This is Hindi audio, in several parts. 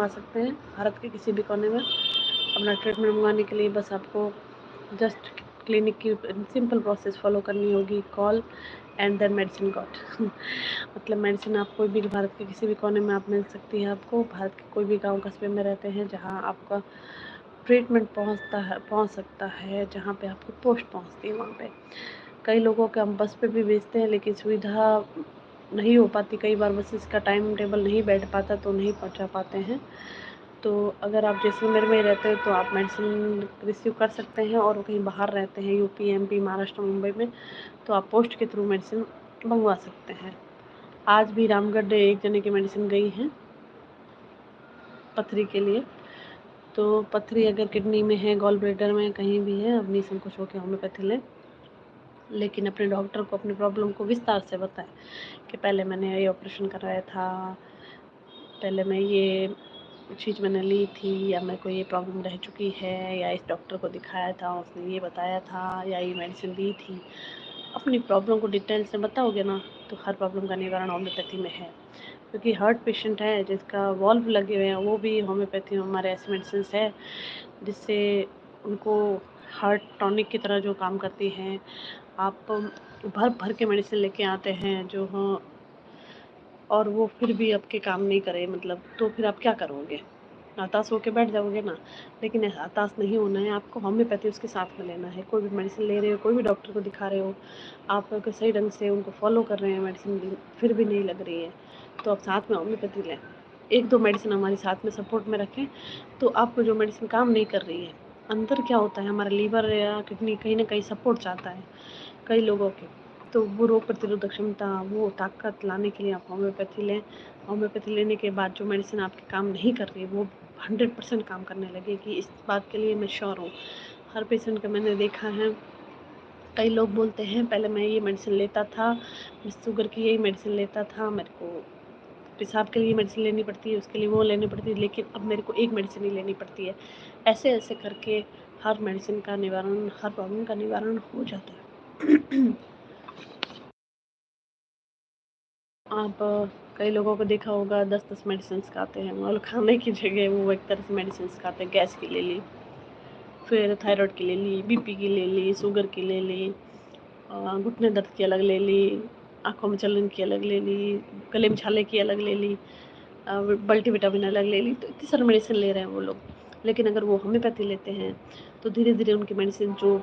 आ सकते हैं भारत के किसी भी कोने में। अपना ट्रीटमेंट मंगवाने के लिए बस आपको जस्ट क्लिनिक की सिंपल प्रोसेस फॉलो करनी होगी, call and then medicine got मतलब मेडिसिन आप कोई भी भारत के किसी भी कोने में आप मिल सकती है आपको। भारत के कोई भी गांव कस्बे में रहते हैं जहां आपका ट्रीटमेंट पहुंच सकता है, जहां पे आपकी पोस्ट पहुंचती है वहां पे। कई लोगों को हम बस पे भी भेजते हैं लेकिन सुविधा नहीं हो पाती, कई बार बसेस का टाइम टेबल नहीं बैठ पाता तो नहीं पहुंचा पाते हैं। तो अगर आप जैसलमेर में रहते हो तो आप मेडिसिन रिसीव कर सकते हैं, और कहीं बाहर रहते हैं यूपी, एमपी, महाराष्ट्र, मुंबई में, तो आप पोस्ट के थ्रू मेडिसिन मंगवा सकते हैं। आज भी रामगढ़ एक जने की मेडिसिन गई है पथरी के लिए। तो पथरी अगर किडनी में है, गॉल ब्लैडर में, कहीं भी है, अब निसंकोच होकर होम्योपैथी लें, लेकिन अपने डॉक्टर को अपनी प्रॉब्लम को विस्तार से बताएं कि पहले मैंने ये ऑपरेशन कराया था, पहले मैं ये चीज़ मैंने ली थी, या मेरे को ये प्रॉब्लम रह चुकी है, या इस डॉक्टर को दिखाया था उसने ये बताया था, या ये मेडिसिन दी थी। अपनी प्रॉब्लम को डिटेल से बताओगे ना तो हर प्रॉब्लम का निवारण होम्योपैथी में है। क्योंकि हार्ट पेशेंट है जिसका वॉल्व लगे हुए हैं, वो भी होम्योपैथी में हमारे ऐसे मेडिसिन है जिससे उनको हार्ट टॉनिक की तरह जो काम करती हैं। आप भर भर के मेडिसिन लेके आते हैं जो हो, और वो फिर भी आपके काम नहीं करे, मतलब तो फिर आप क्या करोगे? हताश होके बैठ जाओगे ना। लेकिन हताश नहीं होना है आपको, होम्योपैथी उसके साथ में लेना है। कोई भी मेडिसिन ले रहे हो, कोई भी डॉक्टर को दिखा रहे हो, आप अगर सही ढंग से उनको फॉलो कर रहे हैं, मेडिसिन फिर भी नहीं लग रही है, तो आप साथ में होम्योपैथी लें। 1-2 मेडिसिन हमारी साथ में सपोर्ट में रखें, तो आपको जो मेडिसिन काम नहीं कर रही है, अंदर क्या होता है हमारा लीवर या किडनी कहीं न कहीं सपोर्ट चाहता है कई लोगों के, तो वो रोग प्रतिरोधक क्षमता, वो ताकत लाने के लिए आप होम्योपैथी लें। होम्योपैथी लेने के बाद जो मेडिसिन आपके काम नहीं कर रही वो 100% काम करने लगेगी, इस बात के लिए मैं श्योर हूँ। हर पेशेंट का मैंने देखा है, कई लोग बोलते हैं पहले मैं ये मेडिसिन लेता था, मैं शुगर की यही मेडिसिन लेता था, मेरे को पेशाब के लिए मेडिसिन लेनी पड़ती है, उसके लिए वो लेनी पड़ती है, लेकिन अब मेरे को एक मेडिसिन ही लेनी पड़ती है। ऐसे ऐसे करके हर मेडिसिन का निवारण, हर प्रॉब्लम का निवारण हो जाता है। आप कई लोगों को देखा होगा 10-10 मेडिसिन खाते हैं, और खाने की जगह वो एक तरह से मेडिसिन खाते हैं। गैस की ले ली, फिर थायराइड की ले ली, बीपी की ले ली, शुगर की ले ली, घुटने दर्द की अलग ले ली, आँखों में जलन की अलग ले ली, गले में छाले की अलग ले ली, मल्टीविटामिन अलग ले ली। तो इतनी सारी मेडिसिन ले रहे हैं वो लोग। लेकिन अगर वो होम्योपैथी लेते हैं तो धीरे धीरे उनकी मेडिसिन जो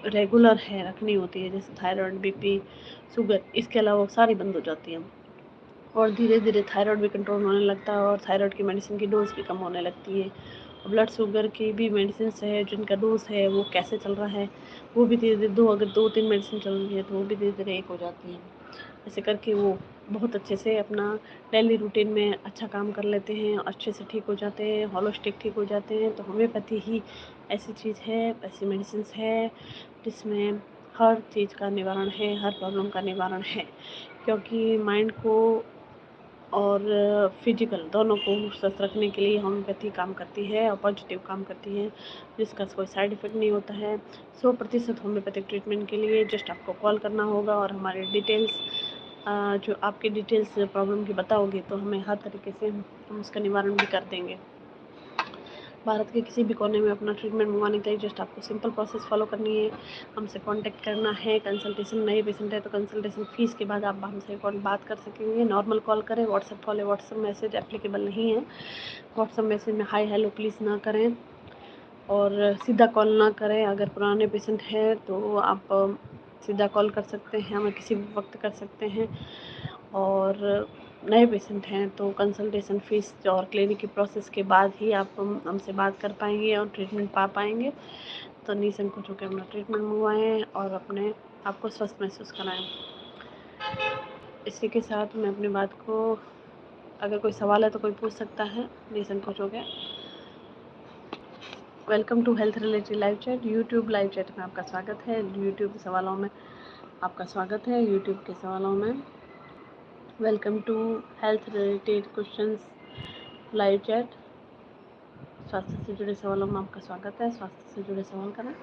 रेगुलर है रखनी होती है, जैसे थायराइड, बीपी, शुगर, इसके अलावा सारी बंद हो जाती हैं, और धीरे धीरे थायराइड भी कंट्रोल होने लगता है, और थायराइड की मेडिसिन की डोज भी कम होने लगती है। ब्लड शुगर की भी मेडिसिन है जिनका डोज है वो कैसे चल रहा है, वो भी धीरे धीरे अगर 2-3 मेडिसिन चल रही है तो वो भी धीरे धीरे एक हो जाती है। ऐसे करके वो बहुत अच्छे से अपना डेली रूटीन में अच्छा काम कर लेते हैं, अच्छे से ठीक हो जाते हैं, होलिस्टिक ठीक हो जाते हैं। तो होम्योपैथी ही ऐसी चीज़ है, ऐसी मेडिसिन है जिसमें हर चीज़ का निवारण है, हर प्रॉब्लम का निवारण है। क्योंकि माइंड को और फिजिकल दोनों को स्वस्थ रखने के लिए होम्योपैथी काम करती है, और पॉजिटिव काम करती है, जिसका कोई साइड इफ़ेक्ट नहीं होता है। 100% होम्योपैथिक ट्रीटमेंट के लिए जस्ट आपको कॉल करना होगा, और हमारे डिटेल्स जो आपकी डिटेल्स प्रॉब्लम की बताओगे तो हमें हर तरीके से हम उसका निवारण भी कर देंगे। भारत के किसी भी कोने में अपना ट्रीटमेंट मंगवाने के लिए जस्ट आपको सिंपल प्रोसेस फॉलो करनी है, हमसे कांटेक्ट करना है। कंसल्टेशन नए पेशेंट है तो कंसल्टेशन फ़ीस के बाद आप हमसे बात कर सकेंगे। नॉर्मल कॉल करें, व्हाट्सएप कॉल है, व्हाट्सएप मैसेज एप्लीकेबल नहीं है। व्हाट्सएप मैसेज में हाय हेलो प्लीज़ ना करें, और सीधा कॉल ना करें। अगर पुराने पेशेंट हैं तो आप सीधा कॉल कर सकते हैं, हमें किसी भी वक्त कर सकते हैं, और नए पेशेंट हैं तो कंसल्टेशन फ़ीस और क्लिनिक की प्रोसेस के बाद ही आप हमसे बात कर पाएंगे और ट्रीटमेंट पा पाएंगे। तो निसंकोच होकर अपना ट्रीटमेंट मंगवाएं और अपने आप को स्वस्थ महसूस कराएं। इसी के साथ मैं अपनी बात को, अगर कोई सवाल है तो कोई पूछ सकता है, निसंकोच हो गया। Welcome to health related live chat. YouTube live chat में आपका स्वागत है। यूट्यूब के सवालों में आपका स्वागत है। यूट्यूब के सवालों में welcome to health related questions live chat. स्वास्थ्य से जुड़े सवालों में आपका स्वागत है। स्वास्थ्य से जुड़े सवाल करें।